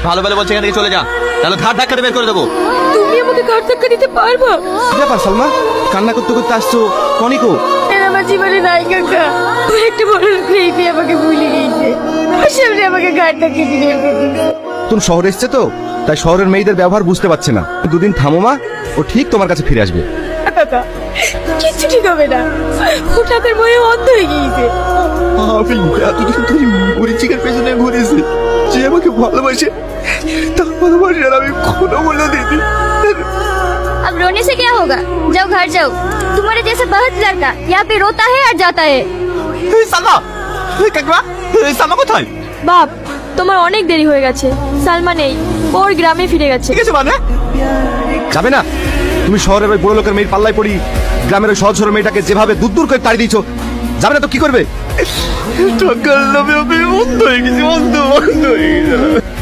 ভালো ভালো বলছে এখান থেকে চলে যা, তাহলে ঘাট ধাক্কা দিয়ে বের করে দেবো। তুমি আমাকে ঘাট ধাক্কা দিতে পারবা? কি ব্যাপার সালমা, কান্না করতে করতে আসছো? কনিকো এর আমার জীবনে নাই কাকা। ও একটা বড় লোক রেখে আমাকে ভুলে গিয়েছে, আর সামনে আমাকে ঘাট ধাক্কা দিয়ে বের করে দিয়েছে। তুমি শহরে এসছে তো, তাই শহরের মেয়েদের ব্যবহার বুঝতে পারছে না। দুদিন থামো মা, ও ঠিক তোমার কাছে ফিরে আসবে। কাকা কিচ্ছু ঠিক হবে না, ও টাকার ভয়ে অন্ধ হয়ে গিয়েছে। আমি এতদিন ধরে মরিচিকার পেছনে ঘুরেছি, যে আমাকে ভালোবাসে তার ভালোবাসার আমি কোনো মূল্য দিইনি। अब रोने से क्या होगा, जाओ घर जाओ। तुम्हारे जैसे बहुत लड़का यहाँ पे रोता है और जाता है। সালমা, কাকবা, সালমা কোথায়? বাপ, তোমার অনেক দেরি হয়ে গেছে, সালমা নেই, ওর গ্রামে ফিরে গেছে। ঠিক আছে মানে? যাবে না? তুমি শহরের ওই বড় লোকের মেয়ের পাল্লায় পড়ি গ্রামের ওই সহজ সরল মেয়েটাকে যেভাবে দূর দূর করে তাড়িয়ে দিয়েছো, যাবে না তো কি করবে? টাকার লোভে আমি অন্ধ হয়ে গেছি, অন্ধ হয়ে গেছি।